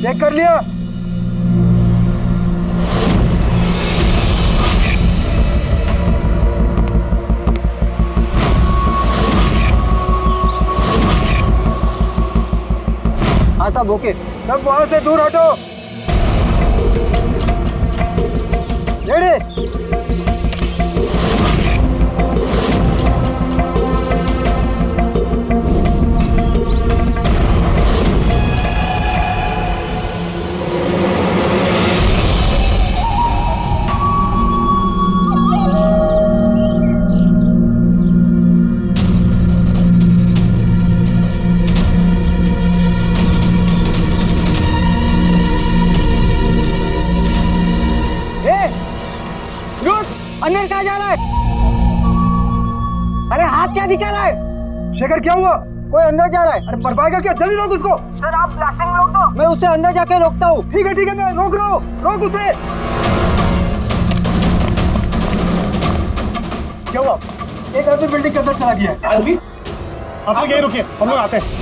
Check कर लिया? हाँ साहब, ओके। सब वहां से दूर हटो। रेडी? अंदर कहाँ जा रहा है? अरे हाथ क्या दिखा रहा है? शेखर क्या हुआ? कोई अंदर जा रहा है। अरे मर पाएगा क्या? जल्दी रोक उसको। सर आप ब्लास्टिंग रोक दो। मैं उसे अंदर जाके रोकता हूँ। ठीक है मैं रोक रहा हूँ। रोक उसे। क्या हुआ? एक आदमी बिल्डिंग के अंदर चला गया है। आदमी? आप लोग यहीं रुकिए, हम लोग आते हैं।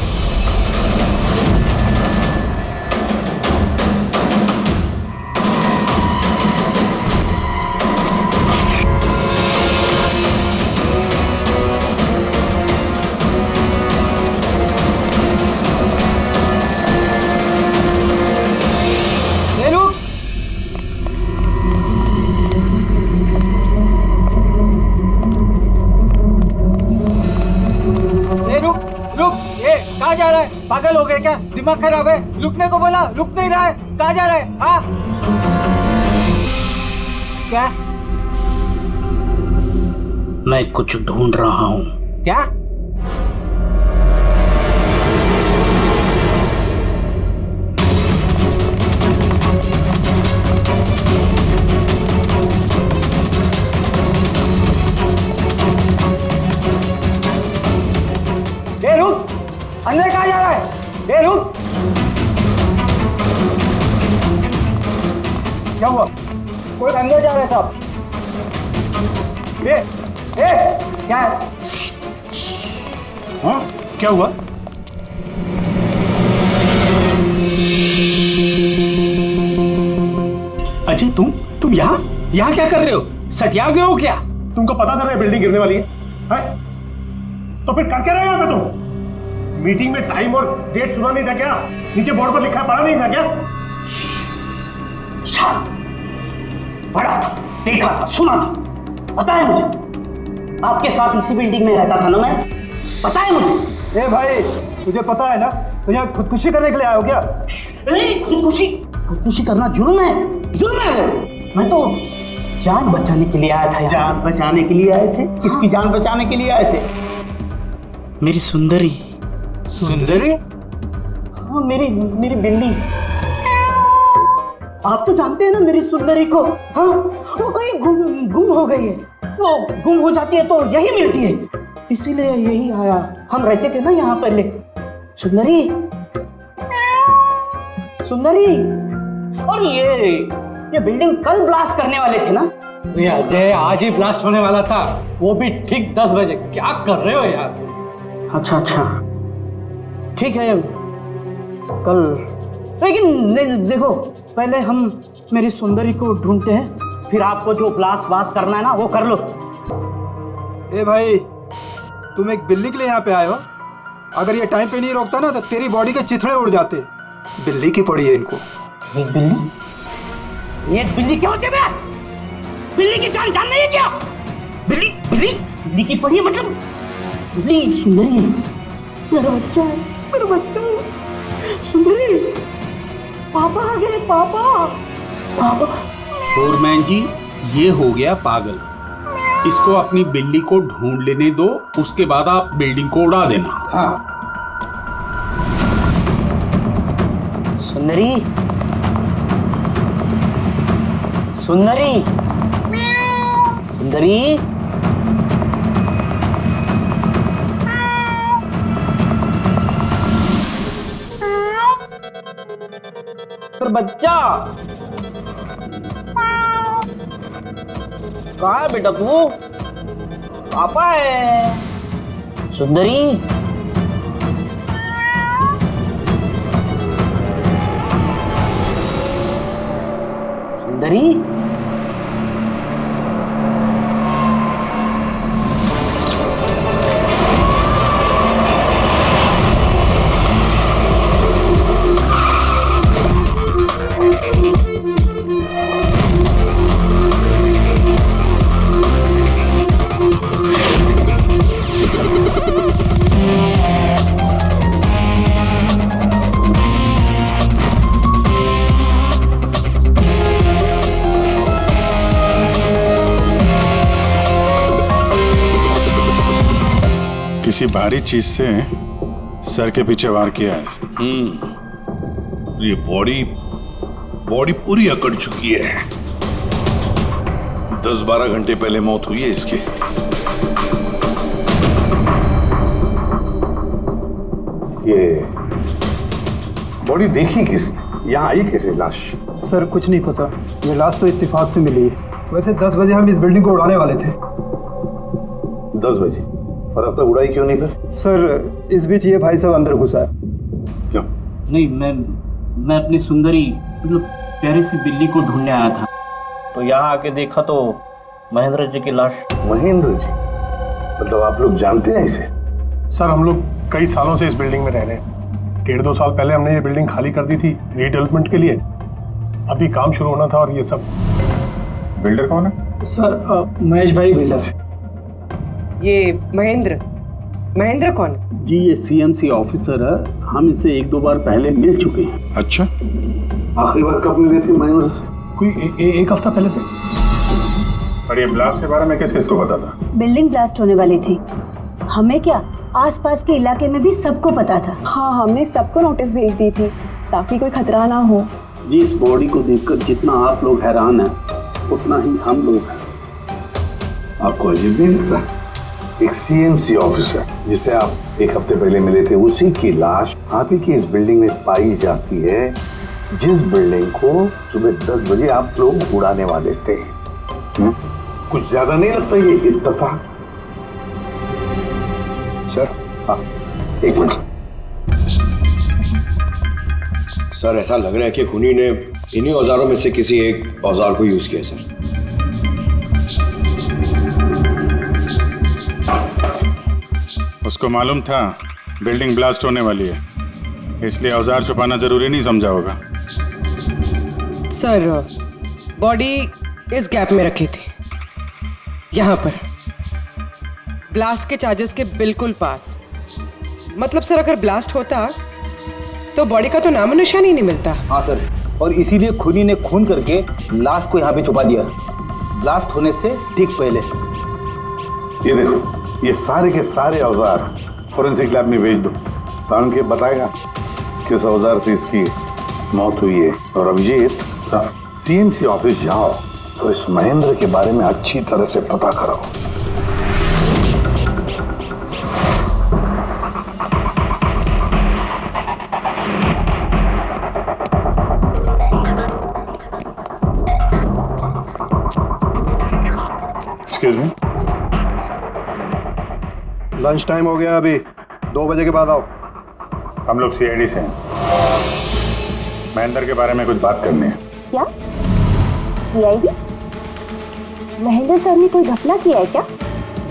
कहाँ जा रहा है? पागल हो गए क्या? दिमाग खराब है? रुकने को बोला, रुक नहीं रहा है। कहाँ जा रहा है? हाँ? क्या? मैं कुछ ढूंढ रहा हूँ। क्या? रुक! अंदर कहाँ जा रहा है? रुक! क्या हुआ? कोई अंदर जा रहा है साहब। क्या है? हाँ? क्या हुआ? अजय तुम यहाँ क्या कर रहे हो? सटिया गए हो क्या? तुमको पता था ना बिल्डिंग गिरने वाली है? तो फिर कर क्या रहे हो यहाँ पे तुम? मीटिंग में टाइम और डेट सुना नहीं था क्या? नीचे बोर्ड पर लिखा पढ़ा नहीं था क्या? पढ़ा था, देखा था, सुना था। पता है मुझे, आपके साथ इसी बिल्डिंग में रहता था ना मैं। पता है मुझे। भाई, तुझे पता है ना तो यहाँ खुदकुशी करने के लिए आए हो क्या? खुदकुशी करना जुर्म है वो। मैं तो जान बचाने के लिए आया था यहाँ। जान बचाने के लिए आए थे? किसकी जान बचाने के लिए आए थे? मेरी सुंदरी। हाँ, मेरी बिल्ली। आप तो जानते हैं ना मेरी सुंदरी को। हाँ, वो कहीं गुम हो गई है। वो गुम हो जाती है तो यही मिलती है, इसीलिए यही आया। हम रहते थे ना यहाँ पहले। सुंदरी। और ये बिल्डिंग कल ब्लास्ट करने वाले थे ना? अजय, आज ही ब्लास्ट होने वाला था, वो भी ठीक 10 बजे। क्या कर रहे हो यार? अच्छा, ठीक है कल, लेकिन देखो पहले हम मेरी सुंदरी को ढूंढते हैं, फिर आपको जो ब्लास्ट करना है ना वो कर लो। भाई, तुम एक बिल्ली के लिए यहाँ पे आए हो? अगर ये टाइम पे नहीं रोकता ना तो तेरी बॉडी के चिथड़े उड़ जाते। बिल्ली की पड़ी है इनको। एक बिल्ली क्या होती है? बिल्ली की जान नहीं है क्या? बिल्ली की पड़ी है मतलब? बिल्ली सुंदरी है, मेरा बच्चा है। सुंदरी, पापा आ गए। पापा। फोरमैन जी, ये हो गया पागल। इसको अपनी बिल्ली को ढूंढ लेने दो, उसके बाद आप बिल्डिंग को उड़ा देना। हाँ। सुंदरी। पर बच्चा कहाँ है बेटा तू? पापा है। सुंदरी। सुंदरी। किसी भारी चीज से सर के पीछे वार किया है। ये बॉडी पूरी अकड़ चुकी है। 10-12 घंटे पहले मौत हुई है इसकी। ये बॉडी देखी किसने? यहाँ आई कैसे लाश? सर कुछ नहीं पता, ये लाश तो इत्तेफाक से मिली है। वैसे 10 बजे हम इस बिल्डिंग को उड़ाने वाले थे। 10 बजे? और अब तक उड़ाई क्यों नहीं फिर? सर इस बीच ये भाई साहब अंदर घुसा है। क्यों? नहीं, मैं अपनी सुंदरी मतलब प्यारी सी बिल्ली को ढूंढने आया था, तो यहाँ आके देखा तो महेंद्र जी की लाश। महेंद्र जी? मतलब आप लोग जानते हैं इसे? सर हम लोग कई सालों से इस बिल्डिंग में रह रहे हैं। 1.5-2 साल पहले हमने ये बिल्डिंग खाली कर दी थी रीडेवलपमेंट के लिए। अभी काम शुरू होना था और ये सब। बिल्डर कौन है? सर महेश भाई बिल्डर है। ये महेंद्र कौन? जी ये सीएमसी ऑफिसर है, हम इसे 1-2 बार पहले मिल चुके हैं। अच्छा, आखिरी बार कब मिले थे महेंद्र से? कोई एक हफ्ता पहले से। और ये ब्लास्ट के बारे में किस किस को पता था? बिल्डिंग ब्लास्ट होने वाली थी, हमें क्या आसपास के इलाके में भी सबको पता था। हाँ, हमने सबको नोटिस भेज दी थी ताकि कोई खतरा ना हो। जी इस बॉडी को देखकर जितना आप लोग हैरान हैं उतना ही हम लोग हैं। आपको अजीब नहीं लगता? एक सीएमसी ऑफिसर जिसे आप 1 हफ्ते पहले मिले थे, उसी की लाश आप ही की इस बिल्डिंग में पाई जाती है, जिस बिल्डिंग को सुबह 10 बजे आप लोग उड़ाने वाले थे। कुछ ज्यादा नहीं लगता ये इत्तेफाक? सर हाँ, एक मिनट सर, ऐसा लग रहा है कि खूनी ने इन्हीं औजारों में से किसी एक औजार को यूज किया सर। उसको मालूम था बिल्डिंग ब्लास्ट होने वाली है, इसलिए औजार छुपाना जरूरी नहीं समझा होगा। सर बॉडी इस गैप में रखी थी, यहाँ पर ब्लास्ट के चार्जेस के बिल्कुल पास। मतलब सर अगर ब्लास्ट होता तो बॉडी का तो नामो निशान ही नहीं मिलता। हाँ सर, और इसीलिए खूनी ने खून करके लाश को यहाँ पे छुपा दिया ब्लास्ट होने से ठीक पहले। ये देखो, ये सारे के सारे औजार फोरेंसिक लैब में भेज दो, कारण के बताएगा किस औजार से इसकी मौत हुई है। और अभिजीत, सीएमसी ऑफिस जाओ तो इस महेंद्र के बारे में अच्छी तरह से पता कराओ। एक्सक्यूज मी, लंच टाइम हो गया, अभी 2 बजे के बाद आओ। हम लोग सीआईडी से हैं, महेंद्र के बारे में कुछ बात करनी है। क्या सीआईडी? महेंद्र सर ने कोई घपला किया है क्या?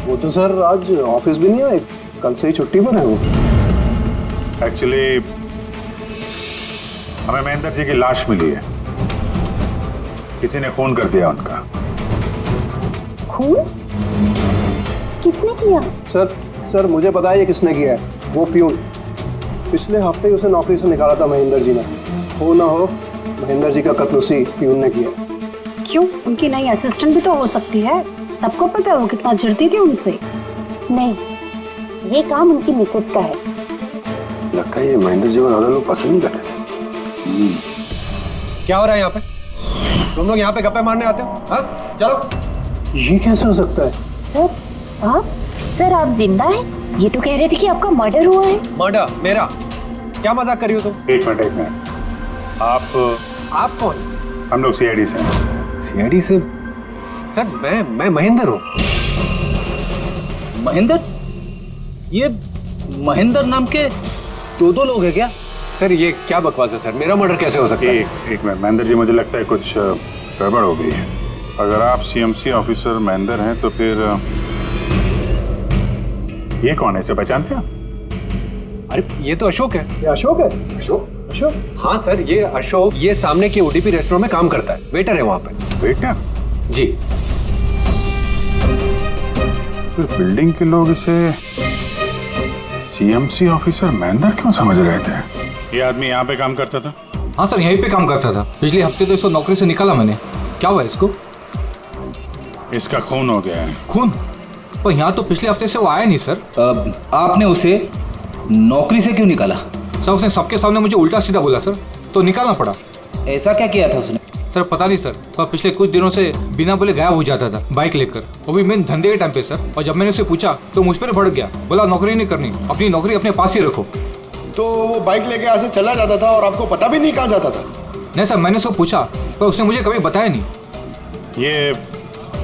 वो तो सर आज ऑफिस भी नहीं आए, कल से ही छुट्टी पर है वो। एक्चुअली हमें महेंद्र जी की लाश मिली है, किसी ने खून कर दिया उनका। खून? किसने किया? सर मुझे पता है ये किसने किया है, वो प्यून। पिछले हफ्ते उसे नौकरी से निकाला था महेंद्र जी ने। हो ना हो महेंद्र जी का कत्ल उसी प्यून ने किया। क्यों, उनकी नई असिस्टेंट भी तो हो सकती है, सबको पता है वो कितना चिढ़ती थी उनसे। नहीं, ये काम उनकी मिसेस का है। लगता है ये महेंद्र जी को ज्यादा लोग पसंद नहीं करते। क्या हो रहा है यहाँ पे? तुम लोग यहाँ पे गप्पे मारने आते हो? हाँ चलो। ये कैसे हो सकता है? सर आप जिंदा हैं? ये तो कह रहे थे कि आपका मर्डर हुआ है। मर्डर मेरा? क्या मजाक कर रही हो तुम? एक मिनट, आप कौन? हम लोग सीआईडी से हैं। सीआईडी से? सर मैं महेंद्र हूँ। महेंद्र? ये महेंद्र नाम के 2 लोग हैं क्या? सर ये क्या बकवास है सर, मेरा मर्डर कैसे हो सकता है? एक मिनट महेंद्र जी, मुझे लगता है कुछ गड़बड़ हो गई है। अगर आप सीएमसी ऑफिसर महेंद्र हैं तो फिर ये कौन है, इसे पहचानते हैं? अरे ये तो अशोक है। ये अशोक है? अशोक? अशोक? हाँ सर, ये अशोक, ये सामने के ओडीपी रेस्टोरेंट में काम करता है, वेटर है वहाँ पे। वेटर? जी। फिर बिल्डिंग के लोग इसे सीएमसी ऑफिसर महेंद्र क्यों समझ रहे थे? ये आदमी यहाँ पे काम करता था? हाँ सर, यहीं पे काम करता था। पिछले हफ्ते तो इसको नौकरी से निकाला मैंने। क्या हुआ इसको? इसका खून हो गया है। खून? पर यहाँ तो पिछले हफ्ते से वो आया नहीं सर। आपने उसे नौकरी से क्यों निकाला? सर उसने सबके सामने मुझे उल्टा सीधा बोला सर, तो निकालना पड़ा। ऐसा क्या किया था उसने? सर पता नहीं सर, पर पिछले कुछ दिनों से बिना बोले गायब हो जाता था बाइक लेकर, वो भी मेन धंधे के टाइम पे सर। और जब मैंने उसे पूछा तो मुझ पर भड़क गया, बोला नौकरी नहीं करनी, अपनी नौकरी अपने पास ही रखो। तो वो बाइक लेके यहाँ से चला जाता था और आपको पता भी नहीं कहाँ जाता था? नहीं सर, मैंने उसको पूछा पर उसने मुझे कभी बताया नहीं। ये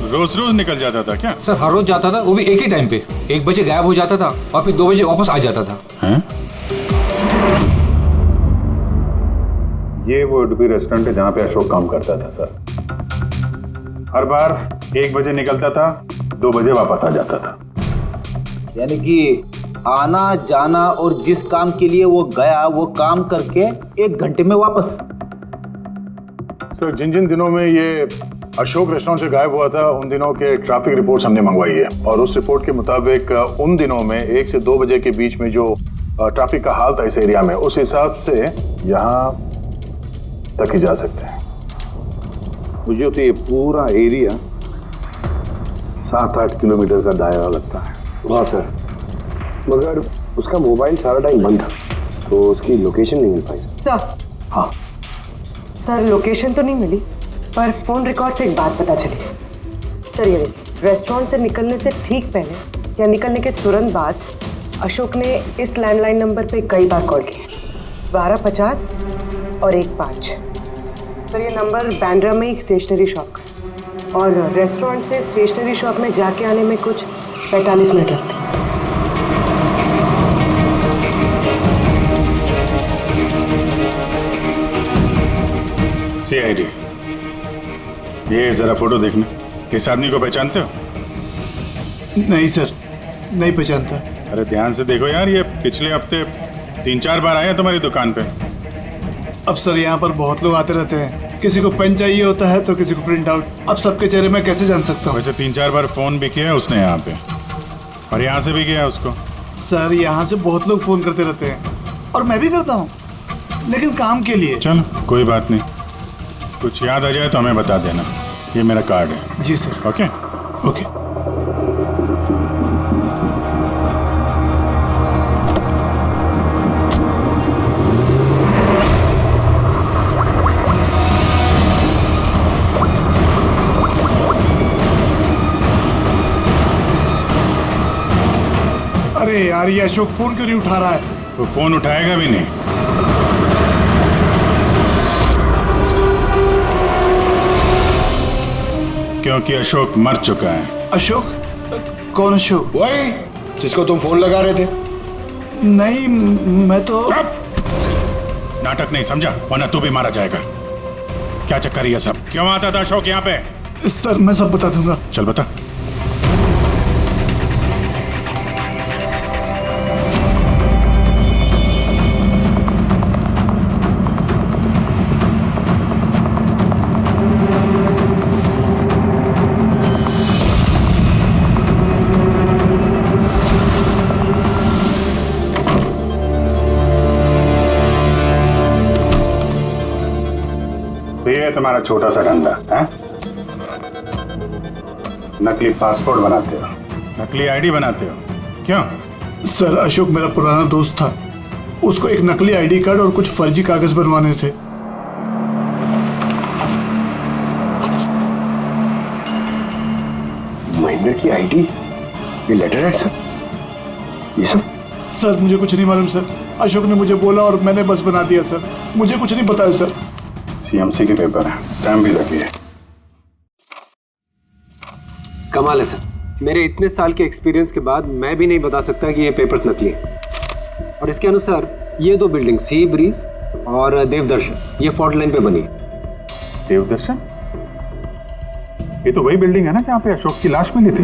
रोज रोज निकल जाता था क्या? सर हर रोज जाता था, वो भी एक ही टाइम पे। 1 बजे गायब हो जाता था और फिर 2 बजे वापस आ जाता था। हैं? ये वो उडुपी रेस्टोरेंट है जहाँ पे अशोक काम करता था सर। हर बार 1 बजे निकलता था, 2 बजे वापस आ जाता था। यानी कि आना जाना और जिस काम के लिए वो गया वो काम करके 1 घंटे में वापस। सर जिन जिन दिनों में ये अशोक रेस्टोरेंट से गायब हुआ था उन दिनों के ट्रैफिक रिपोर्ट्स हमने मंगवाई है, और उस रिपोर्ट के मुताबिक उन दिनों में 1 से 2 बजे के बीच में जो ट्रैफिक का हाल था इस एरिया में, उस हिसाब से यहाँ तक ही जा सकते हैं। मुझे तो ये पूरा एरिया 7-8 किलोमीटर का दायरा लगता है। हाँ सर, मगर उसका मोबाइल सारा टाइम बंद था, तो उसकी लोकेशन नहीं मिल पाई। सर? हाँ सर लोकेशन तो नहीं मिली, पर फोन रिकॉर्ड से एक बात पता चली। सर ये देखिए, रेस्टोरेंट से निकलने से ठीक पहले या निकलने के तुरंत बाद अशोक ने इस लैंडलाइन नंबर पे कई बार कॉल किया, 1250 और 15। सर ये नंबर बैंड्रा में एक स्टेशनरी शॉप का है, और रेस्टोरेंट से स्टेशनरी शॉप में जाके आने में कुछ 45 मिनट लगते हैं। CID, ये जरा फोटो देखना। इस आदमी को पहचानते हो? नहीं सर, नहीं पहचानता। अरे ध्यान से देखो यार, ये पिछले हफ्ते 3-4 बार आया तुम्हारी दुकान पे। अब सर यहाँ पर बहुत लोग आते रहते हैं, किसी को पेन चाहिए होता है तो किसी को प्रिंट आउट। अब सबके चेहरे में कैसे जान सकता हूँ? वैसे 3-4 बार फोन भी किया है उसने यहाँ पे, और यहाँ से भी किया है उसको। सर यहाँ से बहुत लोग फोन करते रहते हैं, और मैं भी करता हूँ, लेकिन काम के लिए। चलो कोई बात नहीं, कुछ याद आ जाए तो हमें बता देना। ये मेरा कार्ड है। जी सर। Okay okay. अरे यार, ये अशोक फोन क्यों नहीं उठा रहा है? वो फोन उठाएगा भी नहीं। क्योंकि अशोक मर चुका है। अशोक? कौन अशोक? वही जिसको तुम फोन लगा रहे थे। नहीं, मैं तो नाटक नहीं समझा, वरना तू भी मारा जाएगा। क्या चक्कर है सब? क्यों आता था अशोक यहाँ पे? सर मैं सब बता दूंगा। चल बता। ये तुम्हारा छोटा सा धंधा है? नकली पासपोर्ट बनाते हो, नकली आईडी बनाते हो, क्यों? सर अशोक मेरा पुराना दोस्त था, उसको एक नकली आईडी कार्ड और कुछ फर्जी कागज बनवाने थे। महेंद्र की आईडी, ये लेटर है सर, ये सब? सर मुझे कुछ नहीं मालूम सर, अशोक ने मुझे बोला और मैंने बस बना दिया सर, मुझे कुछ नहीं पता है सर। सीएमसी के पेपर है, स्टैम्प भी लगी है। कमाल है सर, मेरे इतने साल के एक्सपीरियंस के बाद मैं भी नहीं बता सकता कि ये पेपर्स नकली हैं। और इसके अनुसार ये 2 बिल्डिंग सी ब्रीज और देवदर्शन, ये फॉल्ट लाइन पे बनी है। देवदर्शन? ये तो वही बिल्डिंग है ना जहाँ पे अशोक की लाश मिली थी।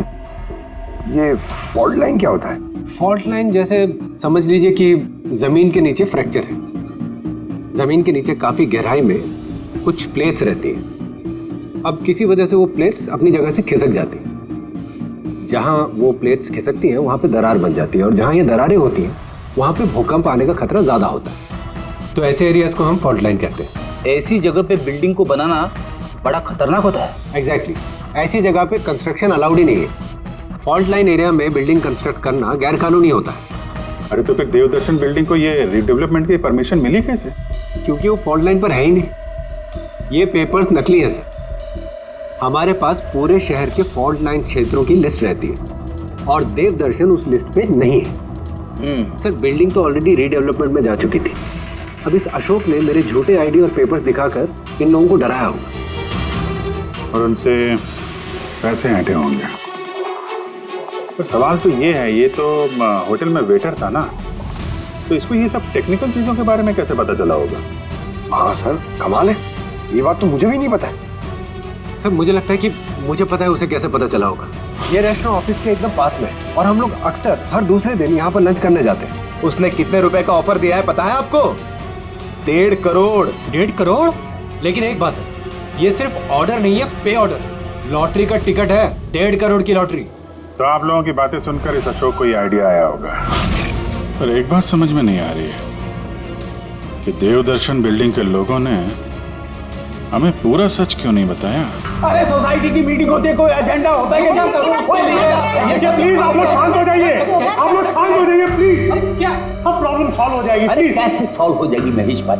ये फॉल्ट लाइन क्या होता है? फॉल्ट लाइन जैसे समझ लीजिए कि जमीन के नीचे फ्रैक्चर है। जमीन के नीचे काफी गहराई में कुछ प्लेट्स रहती हैं। अब किसी वजह से वो प्लेट्स अपनी जगह से खिसक जाती हैं। जहां वो प्लेट्स खिसकती हैं वहां पे दरार बन जाती है, और जहां ये दरारें होती हैं वहां पे भूकंप आने का खतरा ज्यादा होता है। तो ऐसे एरियाज को हम फॉल्ट लाइन कहते हैं। ऐसी जगह पे बिल्डिंग को बनाना बड़ा खतरनाक होता है। एग्जैक्टली, ऐसी जगह पे कंस्ट्रक्शन अलाउड ही नहीं है। फॉल्ट लाइन एरिया में बिल्डिंग कंस्ट्रक्ट करना गैर कानूनी होता है। अरे तो फिर देवदर्शन बिल्डिंग को ये रीडेवलपमेंट की परमिशन मिली कैसे? क्योंकि वो फॉल्ट लाइन पर है ही नहीं। ये पेपर्स नकली है सर। हमारे पास पूरे शहर के फॉल्ट लाइन क्षेत्रों की लिस्ट रहती है और देवदर्शन उस लिस्ट पे नहीं है। सर बिल्डिंग तो ऑलरेडी रीडेवलपमेंट में जा चुकी थी। अब इस अशोक ने मेरे झूठे आईडी और पेपर्स दिखाकर इन लोगों को डराया होगा और उनसे पैसे ऐंठे होंगे। पर सवाल तो ये है, ये तो होटल में वेटर था ना, तो इसको ये सब टेक्निकल चीजों के बारे में कैसे पता चला होगा? हाँ सर, कमाल है, ये बात तो मुझे भी नहीं पता है। सर मुझे लगता है कि मुझे पता है उसे कैसे पता चला होगा। ये रेस्टोरेंट ऑफिस के एकदम पास में है और हम लोग अक्सर हर दूसरे दिन यहाँ पर लंच करने जाते हैं। उसने कितने रुपए का ऑफर दिया है पता है आपको? 1.5 करोड़। 1.5 करोड़? लेकिन एक बात है, ये सिर्फ ऑर्डर नहीं है, पे ऑर्डर। लॉटरी का टिकट है, 1.5 करोड़ की लॉटरी। तो आप लोगों की बातें सुनकर इस अशोक को ये आइडिया आया होगा। पर एक बात समझ में नहीं आ रही है कि देवदर्शन बिल्डिंग के लोगों ने हमें पूरा सच क्यों नहीं बताया? अरे सोसाइटी की मीटिंग होती है, कोई एजेंडा होता है क्या? प्लीज आप लोग शांत हो जाइए, आप लोग शांत हो जाइए प्लीज। क्या सब प्रॉब्लम सॉल्व हो जाएगी? अरे कैसे सॉल्व हो जाएगी महेश भाई?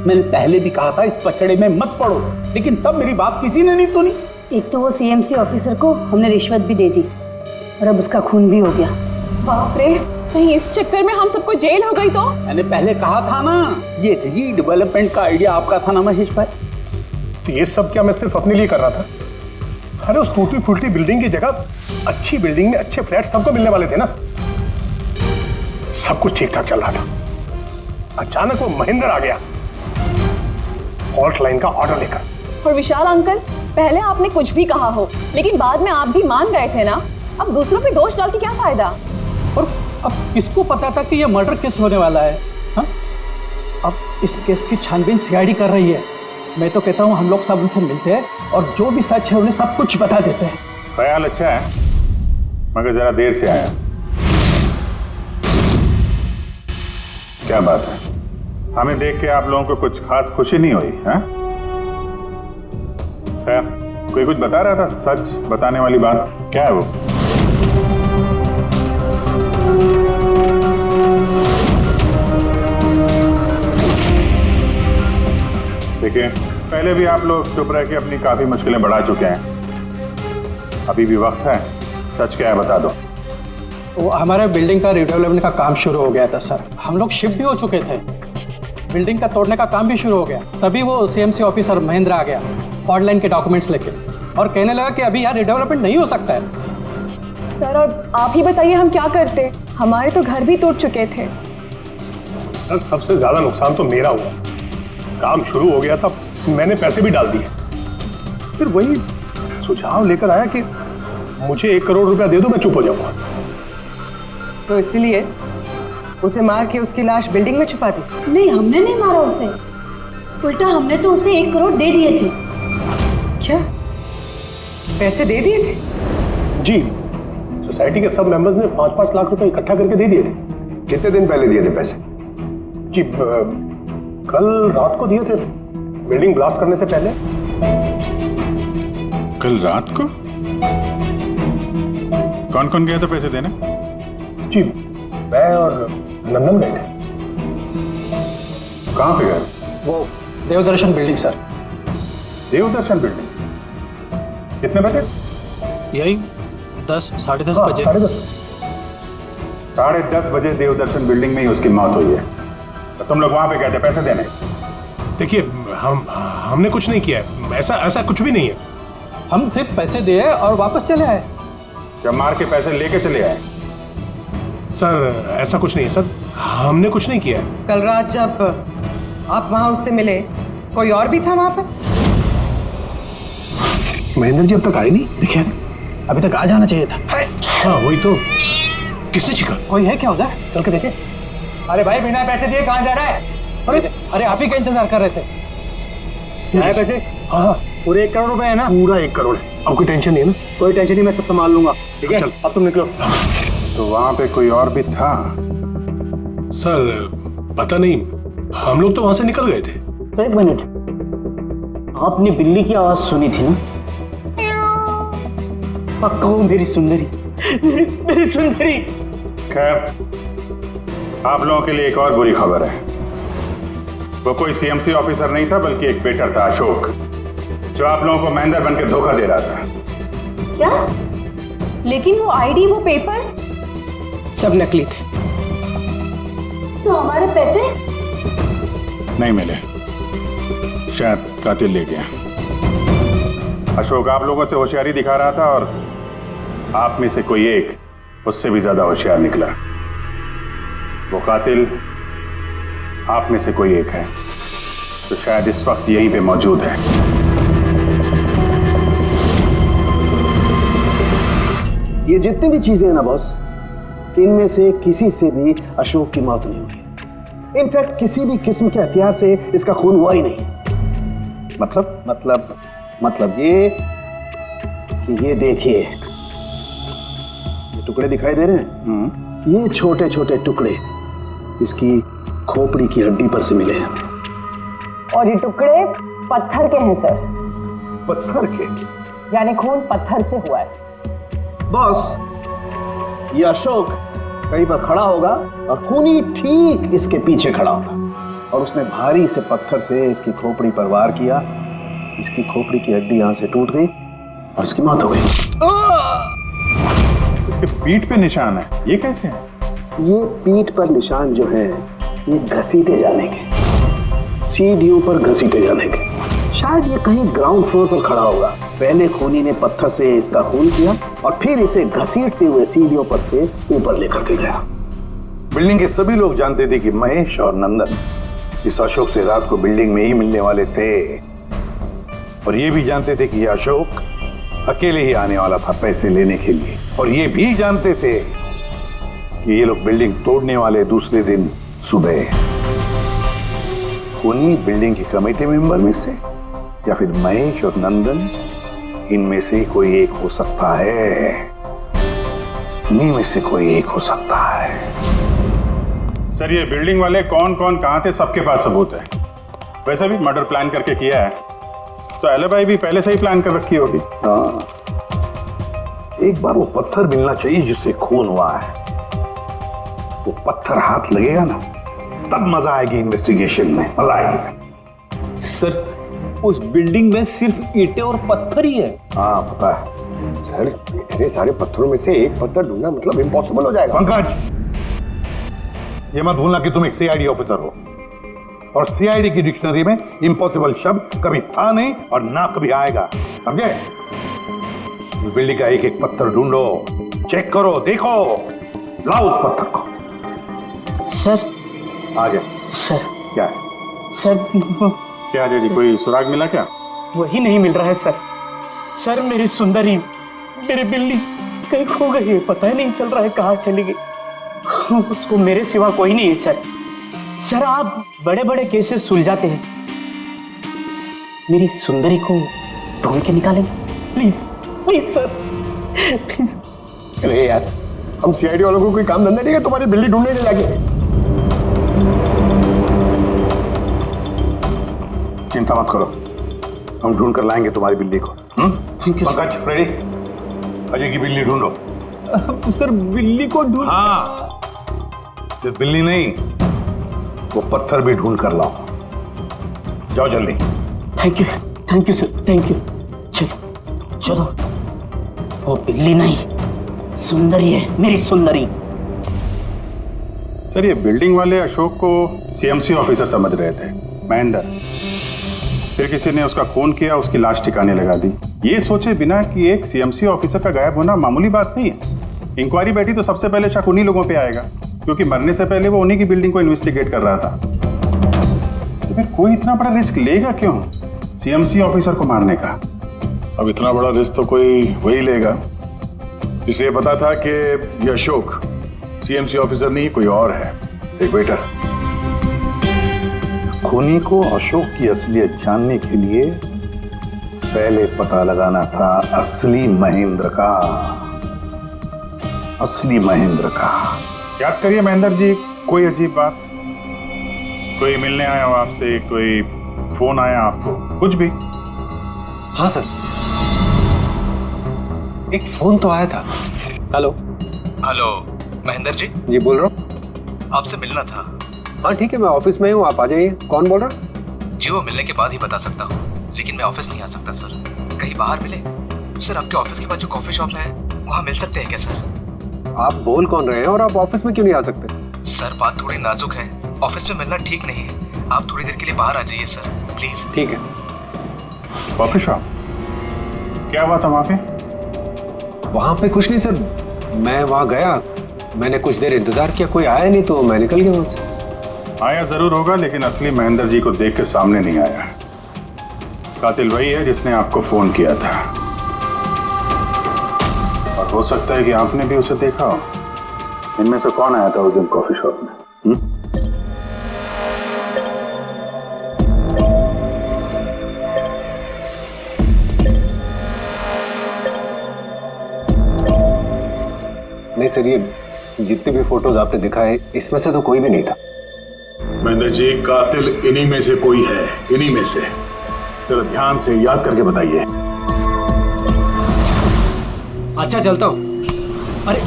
मैंने पहले भी कहा था इस पचड़े में मत पड़ो, लेकिन तब मेरी बात किसी ने नहीं सुनी। एक तो वो सीएमसी ऑफिसर को हमने रिश्वत भी दे दी और अब उसका खून भी हो गया। बाप रे, कहीं इस चक्कर में हम सबको जेल हो गई तो? मैंने पहले कहा था ना, ये रीडेवलपमेंट का आइडिया आपका था ना महेश भाई? तो ये सब क्या मैं सिर्फ अपने लिए कर रहा था? अरे उस टूटी फूटी बिल्डिंग की जगह अच्छी बिल्डिंग में अच्छे फ्लैट सबको मिलने वाले थे ना। सब कुछ ठीक ठाक चल रहा था, अचानक वो महेंद्र आ गया फॉल्ट लाइन का ऑर्डर लेकर। और विशाल अंकल, पहले आपने कुछ भी कहा हो लेकिन बाद में आप भी मान गए थे ना। अब दूसरों पे दोष डाल के क्या फायदा? और अब किसको पता था कि ये मर्डर केस होने वाला है? हा? अब इस केस की छानबीन सीआईडी कर रही है। मैं तो कहता हूँ हम लोग सब उनसे मिलते हैं और जो भी सच है उन्हें सब कुछ बता देते हैं। ख्याल अच्छा है, मगर जरा देर से आया। क्या बात है, हमें देख के आप लोगों को कुछ खास खुशी नहीं हुई? है कोई कुछ बता रहा था, सच बताने वाली बात क्या है वो? देखिए, पहले भी आप लोग चुप रह के अपनी काफी मुश्किलें बढ़ा चुके हैं। अभी भी वक्त है, सच क्या है बता दो। वो हमारे बिल्डिंग का रिडेवलपमेंट का काम शुरू हो गया था सर। हम लोग शिफ्ट भी हो चुके थे, बिल्डिंग का तोड़ने का काम भी शुरू हो गया। तभी वो सीएमसी ऑफिसर महेंद्र आ गया फॉल्ट लाइन के डॉक्यूमेंट्स लेके और कहने लगा कि अभी यहाँ रिडेवलपमेंट नहीं हो सकता है। सर अब आप ही बताइए हम क्या करते? हमारे तो घर भी टूट चुके थे। सर सबसे ज्यादा नुकसान तो मेरा हुआ। काम शुरू हो गया था, मैंने पैसे भी डाल दिए। फिर वही सुझाव लेकर आया कि मुझे 1 करोड़ रुपया दे दो, मैं चुप हो जाऊंगा। तो इसीलिए उसे मार के उसकी लाश बिल्डिंग में छुपा दी? नहीं, हमने नहीं मारा उसे, उल्टा हमने तो उसे 1 करोड़ दे दिए थे। क्या पैसे दे दिए थे? जी, सोसाइटी के सब मेंबर्स ने 5-5 लाख रुपए इकट्ठा करके दे दिए थे। कितने दिन पहले दिए थे पैसे? जी कल रात को दिए थे, बिल्डिंग ब्लास्ट करने से पहले। कल रात को? कौन कौन गया था पैसे देने? जी मैं और नंदन गए थे। कहाँ पे गए? वो देवदर्शन बिल्डिंग सर। देवदर्शन बिल्डिंग? कितने बजे? यही 10, 10:30 बजे। 10:30 बजे देवदर्शन बिल्डिंग में ही उसकी मौत हुई है। तो तुम लोग वहां पे गए थे पैसे देने? देखिए हमने कुछ नहीं किया है, ऐसा कुछ भी नहीं है। हम सिर्फ पैसे दिए और वापस चले आए। जब मार के पैसे लेके चले आए? सर ऐसा कुछ नहीं है सर, हमने कुछ नहीं किया है। कल रात जब आप वहां उससे मिले, कोई और भी था वहां पर? महेंद्र जी अब तक आए नहीं? देखिए अभी तक आ जाना चाहिए था। हाँ वही तो। किसने छिका? कोई है क्या उधर? चल के देखे। अरे भाई बिना पैसे दिए कहाँ जा रहा है? अरे आप ही का इंतजार कर रहे थे। क्या है पैसे? हाँ पूरे 1 करोड़ रुपए है ना? पूरा 1 करोड़ है। अब कोई टेंशन नहीं है ना? कोई टेंशन नहीं, मैं सब संभाल लूंगा। ठीक है अब तुम निकलो। तो वहां पे कोई और भी था? सर पता नहीं, हम लोग तो वहां से निकल गए थे। 1 मिनट, आपने बिल्ली की आवाज सुनी थी ना? पक्का वो मेरी सुंदरी, मेरी सुंदरी। खैर, आप लोगों के लिए एक और बुरी खबर है। वो कोई सीएमसी ऑफिसर नहीं था, बल्कि एक वेटर था, अशोक, जो आप लोगों को महेंद्र बनकर धोखा दे रहा था। क्या? लेकिन वो आईडी, वो पेपर्स सब नकली थे। तो हमारे पैसे? नहीं मिले, शायद कातिल ले गया। अशोक आप लोगों से होशियारी दिखा रहा था और आप में से कोई एक उससे भी ज्यादा होशियार निकला। वो कातिल आप में से कोई एक है, तो शायद इस वक्त यहीं पे मौजूद है। ये जितनी भी चीजें हैं ना बॉस, इनमें से किसी से भी अशोक की मौत नहीं हुई। इनफैक्ट किसी भी किस्म के हथियार से इसका खून हुआ ही नहीं। मतलब ये कि ये देखिए, ये टुकड़े दिखाई दे रहे हैं? ये छोटे छोटे टुकड़े इसकी खोपड़ी की हड्डी पर से मिले हैं। और ये टुकड़े पत्थर के हैं सर। पत्थर के? यानी खून पत्थर से हुआ है। बॉस, ये अशोक कहीं पर खड़ा होगा और खूनी ठीक इसके पीछे खड़ा होगा और उसने भारी से पत्थर से इसकी खोपड़ी पर वार किया। इसकी खोपड़ी की हड्डी यहां से टूट गई और इसकी मौत हो गई। इसके पीठ पे निशान है, ये कैसे है? ये पीठ पर निशान जो है, ये घसीटे जाने के, सीढ़ियों पर घसीटे जाने के। शायद ये कहीं ग्राउंड फ्लोर पर खड़ा होगा। पहले खूनी ने पत्थर से इसका खून किया और फिर इसे घसीटते हुए सीढ़ियों पर से ऊपर लेकर के गया। बिल्डिंग के सभी लोग जानते थे कि महेश और नंदन इस अशोक से रात को बिल्डिंग में ही मिलने वाले थे, और ये भी जानते थे कि ये अशोक अकेले ही आने वाला था पैसे लेने के लिए, और ये भी जानते थे कि ये लोग बिल्डिंग तोड़ने वाले दूसरे दिन सुबह। खूनी बिल्डिंग के कमेटी मेंबर में से या फिर महेश और नंदन, इनमें से कोई एक हो सकता है। इन्हीं में से कोई एक हो सकता है। सर ये बिल्डिंग वाले कौन कौन कहां थे, सबके पास सबूत है। वैसे भी मर्डर प्लान करके किया है, तो एलिबाई भी पहले से ही प्लान कर रखी होगी। हाँ, एक बार वो पत्थर मिलना चाहिए जिससे खून हुआ है। वो पत्थर हाथ लगेगा ना, तब मजा आएगी इन्वेस्टिगेशन में, मजा आएगी। सर उस बिल्डिंग में सिर्फ ईंटें और पत्थर ही है। हाँ पता है सर, इतने सारे पत्थरों में से एक पत्थर ढूंढना मतलब इम्पॉसिबल हो जाएगा। पंकज, ये मत भूलना कि तुम एक सीआईडी ऑफिसर हो, और सीआईडी की डिक्शनरी में इम्पॉसिबल शब्द कभी था नहीं और ना कभी आएगा, समझे? बिल्डिंग का एक एक पत्थर ढूंढो, चेक करो, देखो, लाओ उस पत्थर को। सर आगे सर क्या है? सर क्या जी, कोई सुराग मिला क्या? वही नहीं मिल रहा है सर। सर मेरी सुंदरी, मेरी बिल्ली कहीं खो गई है, पता ही नहीं चल रहा है कहाँ चली गई। उसको मेरे सिवा कोई नहीं है सर। सर आप बड़े बड़े केसेस सुलझाते हैं, मेरी सुंदरी को ढूंढ के निकालेंगे प्लीज, प्लीज सर, प्लीज। अरे यार, हम सीआईडी वालों को कोई काम धंधा नहीं है तुम्हारी बिल्ली ढूंढने के लगे। चिंता मत करो, हम ढूंढ कर लाएंगे तुम्हारी बिल्ली को। पंकज, रेडी? अजय की बिल्ली ढूंढो। सर बिल्ली को ढूंढ? हाँ, सिर्फ बिल्ली नहीं, वो पत्थर भी ढूंढ कर लाओ। जाओ जल्दी। Thank you sir, thank you. चलो चलो, वो बिल्ली नहीं सुंदरी है, मेरी सुंदरी। सर ये बिल्डिंग वाले अशोक को सीएमसी ऑफिसर समझ रहे थे, महेंद्र। फिर किसी ने उसका खून किया, उसकी लाश ठिकाने लगा दी, ये सोचे बिना कि एक सीएमसी ऑफिसर का गायब होना मामूली बात नहीं है। इंक्वायरी बैठी तो सबसे पहले शक उन्हीं लोगों पे आएगा, क्योंकि मरने से पहले वो उन्हीं की बिल्डिंग को इन्वेस्टिगेट कर रहा था। तो फिर कोई इतना बड़ा रिस्क लेगा क्यों सीएमसी ऑफिसर को मारने का? अब इतना बड़ा रिस्क तो कोई वही लेगा। इसलिए पता था कि ये अशोक सीएमसी ऑफिसर नहीं कोई और है, एक वेटर। खूनी को अशोक की असलियत जानने के लिए पहले पता लगाना था असली महेंद्र का। असली महेंद्र का। याद करिए महेंद्र जी, कोई अजीब बात, कोई मिलने आया हो आपसे, कोई फोन आया आपको, कुछ भी? हाँ सर, एक फोन तो आया था। Hello hello Mahendra ji. जी बोल रहा हूँ। आपसे मिलना था। हाँ ठीक है, मैं ऑफिस में हूँ, आप आ जाइए। कौन बोल रहा? जी वो मिलने के बाद ही बता सकता हूँ, लेकिन मैं ऑफिस नहीं आ सकता सर। कहीं बाहर मिले? सर आपके ऑफिस के पास जो कॉफी शॉप है वहाँ मिल सकते हैं क्या सर? आप बोल कौन रहे हैं और आप ऑफिस में क्यों नहीं आ सकते? सर बात थोड़ी नाजुक है, ऑफिस में मिलना ठीक नहीं है। आप थोड़ी देर के लिए बाहर आ जाइए सर, प्लीज। ठीक है। Coffee shop? क्या हुआ था वहाँ पे? वहाँ पे कुछ नहीं सर, मैं वहाँ गया, मैंने कुछ देर इंतजार किया, कोई आया नहीं तो मैं निकल गया वहाँ से। आया जरूर होगा, लेकिन असली महेंद्र जी को देख के सामने नहीं आया। कातिल वही है जिसने आपको फोन किया था, और हो सकता है कि आपने भी उसे देखा हो। इनमें से कौन आया था उस दिन कॉफी शॉप में? नहीं सर, ये जितने भी फोटोज आपने दिखाए इसमें से तो कोई भी नहीं था। महेंद्र जी, कातिल इन्हीं में से कोई है, इन्हीं में से। जरा ध्यान से याद करके बताइए। अच्छा चलता हूं। अरे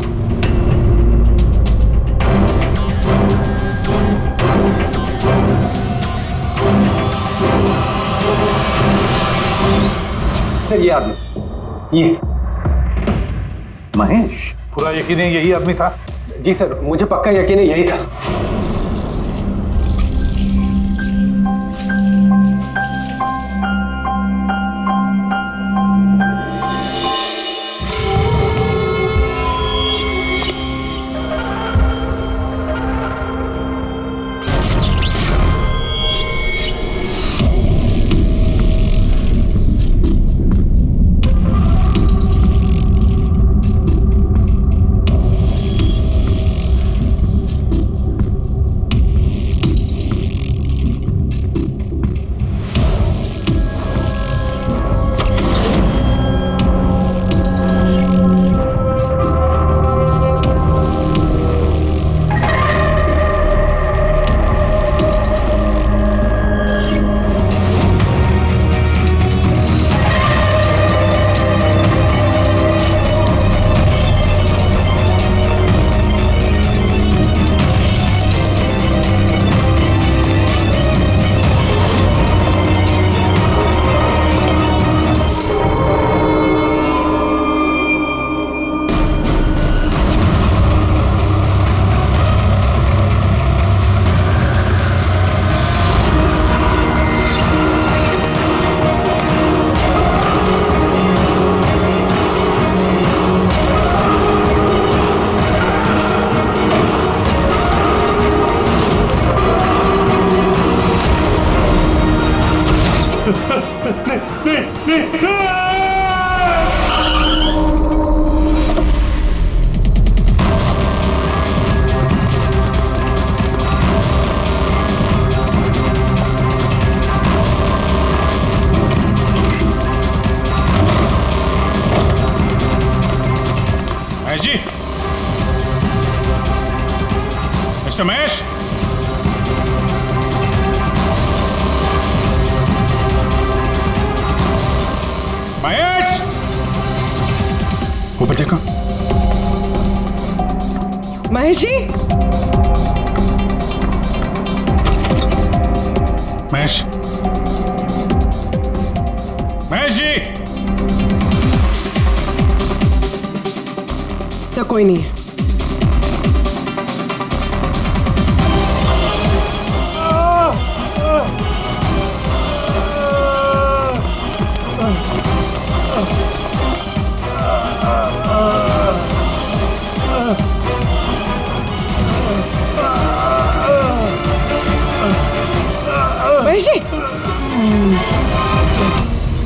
सर ये आदमी, ये महेश, पूरा यकीन है यही आदमी था? जी सर, मुझे पक्का यकीन है यही था। मिस्टर महेश, महेश, ऊपर देखो। महेश जी, महेश, महेश जी। क्या कोई नहीं है? महेश जी,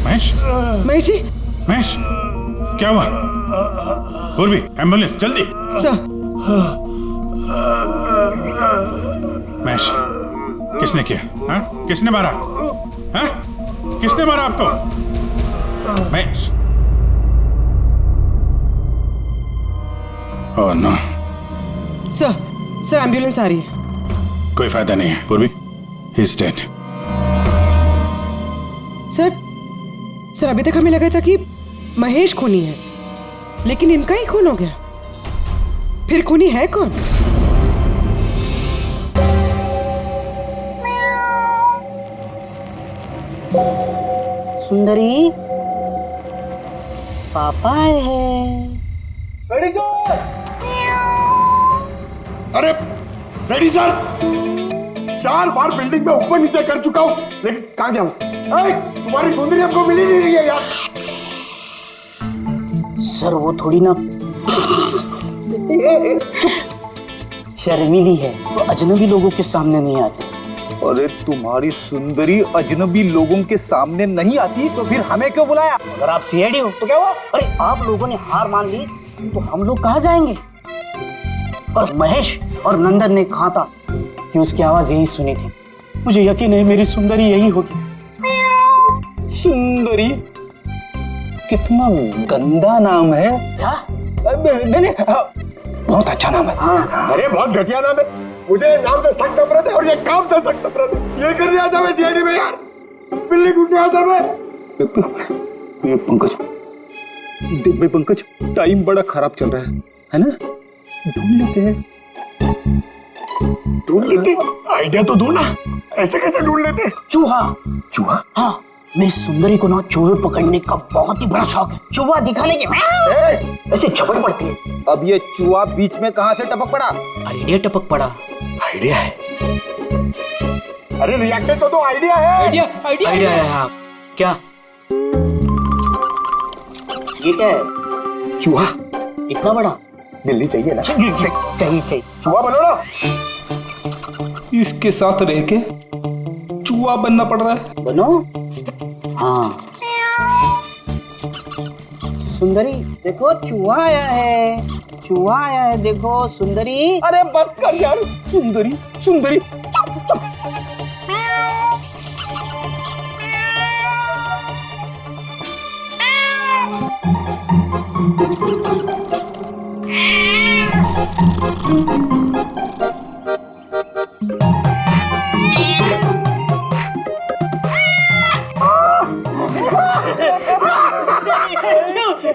महेश, महेश जी, महेश, क्या हुआ? पूर्वी, एम्बुलेंस जल्दी। सर। महेश, किसने किया? हाँ? किसने मारा? हाँ? किसने मारा आपको? Mahesh. Oh no. Sir ambulance आ रही है। कोई फायदा नहीं है पूर्वी, ही इज डेड। सर अभी तक हमें लगा था कि महेश खूनी है, लेकिन इनका ही खून हो गया। फिर खूनी है कौन? सुंदरी, पापा आए हैं। अरे रेडी सर, 4 बार बिल्डिंग में ऊपर नीचे कर चुका हूँ, लेकिन कहाँ गया हूँ? तुम्हारी सुंदरी हमको मिली नहीं रही है यार। सर वो थोड़ी ना शर्मीली है, वो अजनबी लोगों के सामने नहीं आती। अरे तुम्हारी सुंदरी अजनबी लोगों के सामने नहीं आती तो फिर हमें क्यों बुलाया? अगर आप सीआईडी हो तो क्या हुआ? अरे आप लोगों ने हार मान ली तो हम लोग कहाँ जाएंगे? और महेश और नंदन ने कहा था कि उसकी आवाज यही सुनी थी। मुझे यकीन है मेरी सुंदरी यही होगी। सुंदरी? कितना गंदा नाम है। क्या? नहीं, बहुत अच्छा नाम है। हाँ। अरे बहुत घटिया नाम है। मुझे नाम से सख्त नफरत है और ये काम से सख्त नफरत है। ये करने आता मैं सीआईडी में यार, बिल्ली ढूंढने आता मैं। पंकज, टाइम बड़ा खराब चल रहा है ना? ढूंढ लेते हैं। ढूंढ लेते? आइडिया तो दो ना, ऐसे कैसे ढूंढ लेते? चूहा। चूहा? हाँ, मेरी सुंदरी को ना चूहे पकड़ने का बहुत ही बड़ा शौक है। चूहा दिखाने के ऐसे झपट पड़ती है। अब ये चूहा बीच में कहाँ से टपक पड़ा? आइडिया टपक पड़ा। आइडिया है? अरे रिएक्शन तो दो, आइडिया है। आइडिया है। हाँ क्या? ये क्या है? चूहा। इतना बड़ा? बिल्ली चाहिए ना? चाहिए। चूहा बनो ना। इसके साथ रह के चूहा बनना पड़ रहा है। बनो? हाँ। सुंदरी देखो, चूहा आया है। चूहा आया है, देखो सुंदरी। अरे बस कर यार। सुंदरी सुंदरी।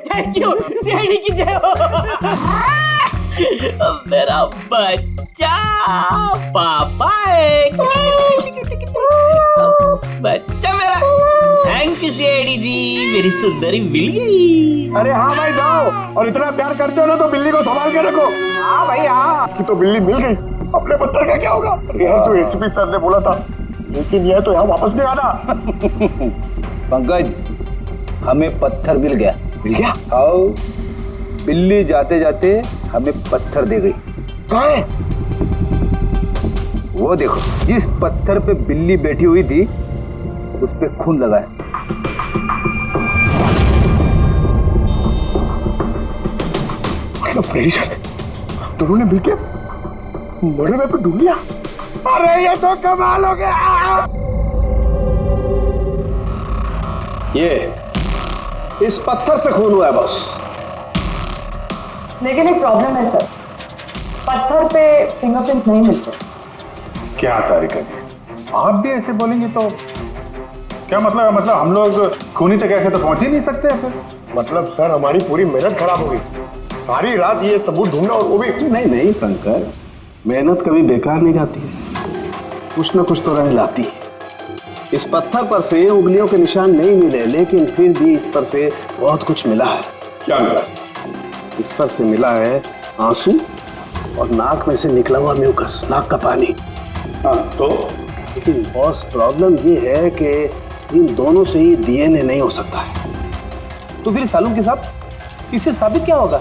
थैंक यू सीआईडी की जय हो। मेरा बच्चा पापा है। बच्चा मेरा। थैंक यू सीआईडी जी, मेरी सुंदरी मिल गई। अरे हाँ भाई जाओ, और इतना प्यार करते हो ना तो बिल्ली को संभाल के रखो। हाँ भाई हाँ। कि तो बिल्ली मिल गई, अपने पत्थर का क्या होगा? यार जो एसीपी सर ने बोला था, लेकिन यह तो यहाँ वापस नहीं आना। पंकज, हमें पत्थर मिल गया। मिल गया? आओ, बिल्ली जाते जाते हमें पत्थर दे गई। कहाँ है? वो देखो, जिस पत्थर पे बिल्ली बैठी हुई थी उस पे खून लगा है। मतलब फ्रेडी सर दोनों ने मिलकर मर्डर वेपन ढूंढ लिया। अरे ये तो कमाल हो गया। ये इस पत्थर से खून हुआ है बॉस। लेकिन एक प्रॉब्लम है सर, पत्थर पे फिंगरप्रिंट नहीं मिलते। क्या तारिका जी, आप भी ऐसे बोलेंगे तो क्या मतलब हम लोग खूनी तक ऐसे तो पहुंच ही नहीं सकते फिर? मतलब सर हमारी पूरी मेहनत खराब हो गई, सारी रात ये सबूत ढूंढना, और वो भी नहीं पंकज, मेहनत कभी बेकार नहीं जाती है, कुछ ना कुछ तो रंग लाती है। इस पत्थर पर से उंगलियों के निशान नहीं मिले, लेकिन फिर भी इस पर से बहुत कुछ मिला है। क्या मिला? इस पर से मिला है आंसू और नाक में से निकला हुआ म्यूकस, नाक का पानी। हाँ तो? लेकिन बॉस प्रॉब्लम ये है कि इन दोनों से ही डीएनए नहीं हो सकता है। तो फिर सालू के साथ इससे साबित क्या होगा?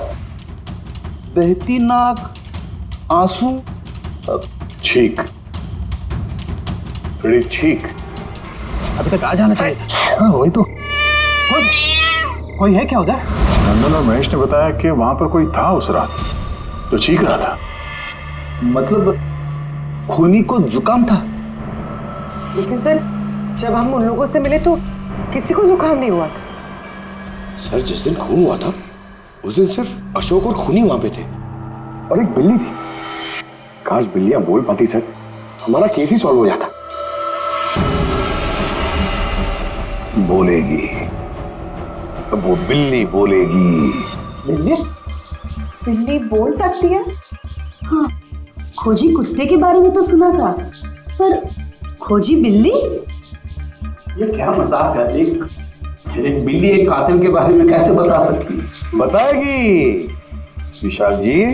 बहती नाक, आंसू, छींक, थोड़ी छींक। अभी तक आ जाना चाहिए था। हाँ वही तो। कोई है क्या उधर? नंदन और महेश ने बताया कि वहां पर कोई था उस रात तो चीख रहा था। मतलब खूनी को जुकाम था? लेकिन सर जब हम उन लोगों से मिले तो किसी को जुकाम नहीं हुआ था। सर जिस दिन खून हुआ था उस दिन सिर्फ अशोक और खूनी वहां पे थे और एक बिल्ली थी। काश बिल्लियां बोल पाती सर, हमारा केस ही सॉल्व हो जाता। बोलेगी, अब वो बिल्ली बोलेगी। बिल्ली? बिल्ली बोल सकती है? हाँ, खोजी कुत्ते के बारे में तो सुना था, पर खोजी बिल्ली? ये क्या मजाक है? एक बिल्ली एक कातिल के बारे में कैसे बता सकती है? बताएगी विशाल जी,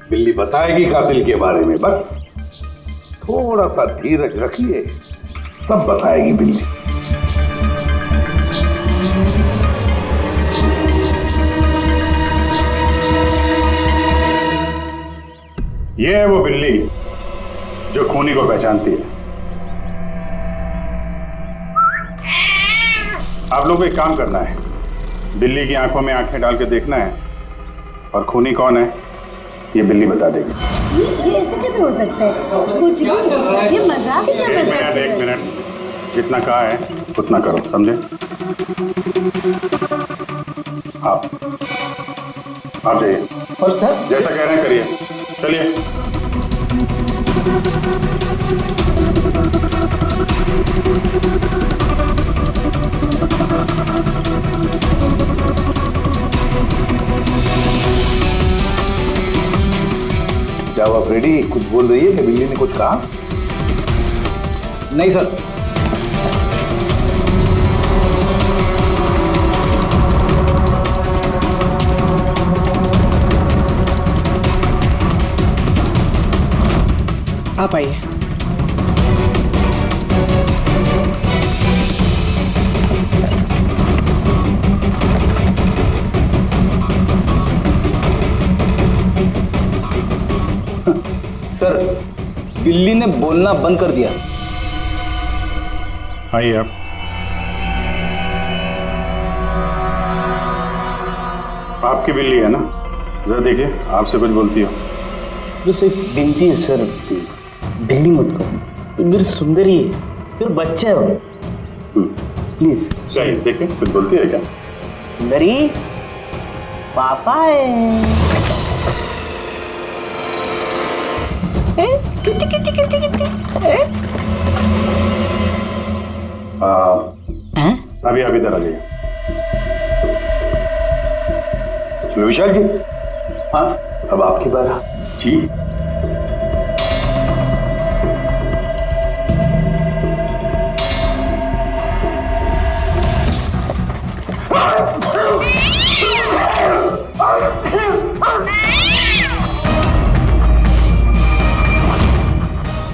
बिल्ली बताएगी कातिल के बारे में। बस थोड़ा सा धीरज रखिए, सब बताएगी बिल्ली। ये है वो बिल्ली जो खूनी को पहचानती है। आप लोग को एक काम करना है, बिल्ली की आंखों में आंखें डाल के देखना है और खूनी कौन है ये बिल्ली बता देगी। ये ऐसे कैसे हो सकता है? कुछ भी, ये मजाक है क्या? मजाक? एक मिनट, जितना कहा है उतना करो, समझे? आप जाइए। और सर जैसा कह रहे हैं करिए, चलिए। क्या हुआ फ्रेडी, कुछ बोल रही है कि बिल्ली ने कुछ कहा? नहीं सर। आप आइए। सर बिल्ली ने बोलना बंद कर दिया। आइए आप। आपकी बिल्ली है ना? जरा देखिए, आपसे कुछ बोलती हो। बस एक विनती है सर, बिल्ली मत करो, मेरी सुंदरी है, फिर बच्चा है वो, प्लीज। सही, देखिए कुछ बोलती है क्या? सुंदरी पापा है। कितनी कितनी कितनी कितनी? अभी आप इधर आ जाइए। विशाल जी, हाँ अब आपकी बात। जी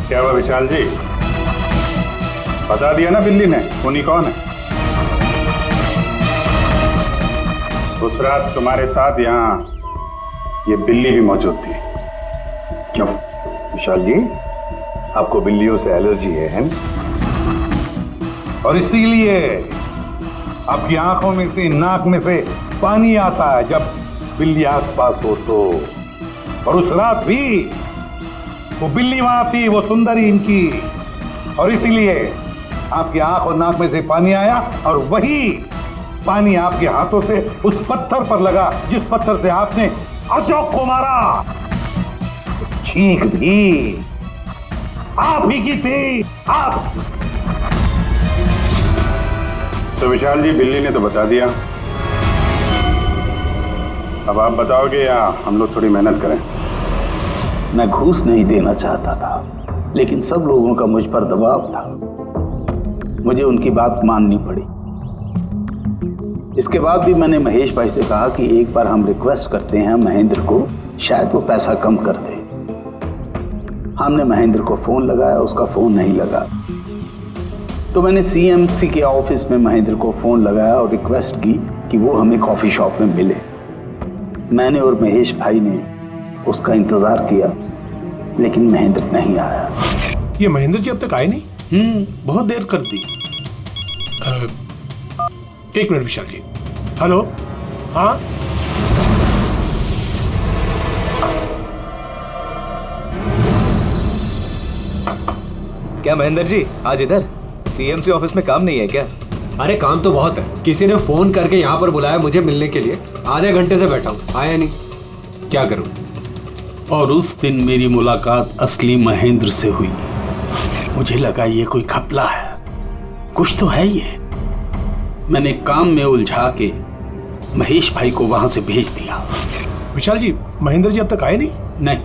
क्या हुआ विशाल जी, बता दिया ना बिल्ली ने खूनी कौन है? उस रात तुम्हारे साथ यहाँ ये बिल्ली भी मौजूद थी। क्यों विशाल जी, आपको बिल्लियों से एलर्जी है ना? और इसीलिए आपकी आंखों में से, नाक में से पानी आता है जब बिल्ली आसपास हो तो। और उस रात भी वो बिल्ली वहां थी, वो सुंदरी इनकी, और इसीलिए आपकी आंख और नाक में से पानी आया और वही पानी आपके हाथों से उस पत्थर पर लगा जिस पत्थर से आपने अशोक को मारा। चीख भी आप ही की थी, आप। तो विशाल जी, बिल्ली ने तो बता दिया, अब आप बताओगे या हम लोग थोड़ी मेहनत करें? मैं घूस नहीं देना चाहता था, लेकिन सब लोगों का मुझ पर दबाव था, मुझे उनकी बात माननी पड़ी। इसके बाद भी मैंने महेश भाई से कहा कि एक बार हम रिक्वेस्ट करते हैं महेंद्र को, शायद वो पैसा कम कर दे। हमने महेंद्र को फोन लगाया, उसका फोन नहीं लगा, तो मैंने सीएमसी के ऑफिस में महेंद्र को फोन लगाया और रिक्वेस्ट की कि वो हमें कॉफी शॉप में मिले। मैंने और महेश भाई ने उसका इंतजार किया, लेकिन महेंद्र नहीं आया। ये महेंद्र जी अब तक आए नहीं? बहुत देर कर दी। एक मिनट विशाल जी, हेलो, हाँ क्या महेंद्र जी आज इधर सीएमसी ऑफिस में काम नहीं है क्या? अरे काम तो बहुत है। किसी ने फोन करके यहाँ पर बुलाया मुझे मिलने के लिए। आधे घंटे से बैठा हूँ, आया नहीं, क्या करूँ? और उस दिन मेरी मुलाकात असली महेंद्र से हुई। मुझे लगा ये कोई घपला है, कुछ तो है ये। मैंने काम में उलझा के महेश भाई को वहां से भेज दिया। विशाल जी, महेंद्र जी अब तक आए नहीं? नहीं,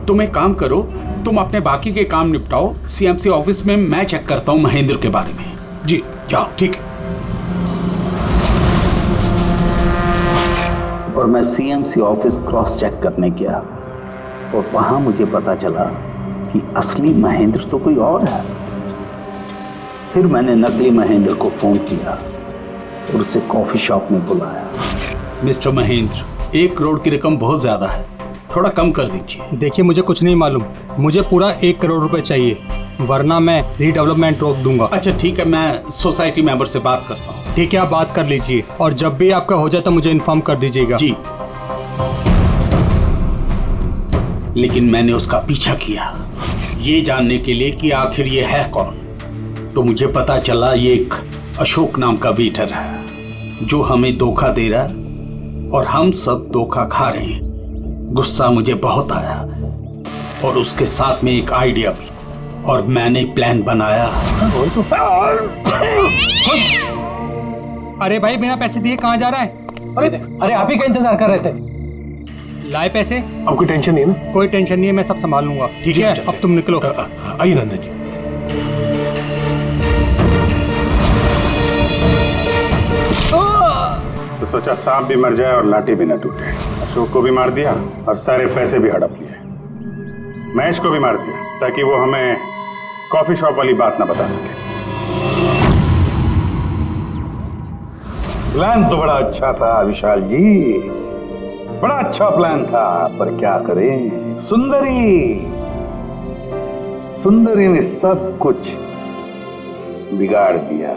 तुम एक काम करो, तुम अपने बाकी के काम निपटाओ। सीएमसी ऑफिस में मैं चेक करता हूँ महेंद्र के बारे में। जी जाओ, ठीक है। और मैं सीएमसी ऑफिस क्रॉस चेक करने गया और वहां मुझे पता चला कि असली महेंद्र तो कोई और है। फिर मैंने नकली महेंद्र को फोन किया और उसे कॉफी शॉप में बुलाया। मिस्टर महेंद्र, 1 करोड़ की रकम बहुत ज्यादा है, थोड़ा कम कर दीजिए। देखिए मुझे कुछ नहीं मालूम, मुझे पूरा 1 करोड़ रुपए चाहिए, वरना मैं रीडेवलपमेंट रोक दूंगा। अच्छा ठीक है, मैं सोसाइटी मेंबर से बात करता हूँ। ठीक है, आप बात कर लीजिए और जब भी आपका हो जाए तो मुझे इन्फॉर्म कर दीजिएगा। जी। लेकिन मैंने उसका पीछा किया ये जानने के लिए कि आखिर ये है कौन। तो मुझे पता चला ये एक अशोक नाम का वेटर है जो हमें धोखा दे रहा है और हम सब धोखा खा रहे हैं। गुस्सा मुझे बहुत आया और उसके साथ में एक आइडिया भी, और मैंने प्लान बनाया। अरे भाई, बिना पैसे दिए कहाँ जा रहा है? अरे आप ही का इंतजार कर रहे थे। लाए पैसे? अब कोई टेंशन नहीं है ना? कोई टेंशन नहीं है, मैं सब संभाल लूंगा। ठीक है, अब तुम निकलो। आइए नंदन जी। तो सोचा सांप भी मर जाए और लाठी भी न टूटे। अशोक को भी मार दिया और सारे पैसे भी हड़प लिए। महेश को भी मार दिया ताकि वो हमें कॉफी शॉप वाली बात ना बता सके। प्लान तो बड़ा अच्छा था विशाल जी, बड़ा अच्छा प्लान था, पर क्या करें, सुंदरी ने सब कुछ बिगाड़ दिया।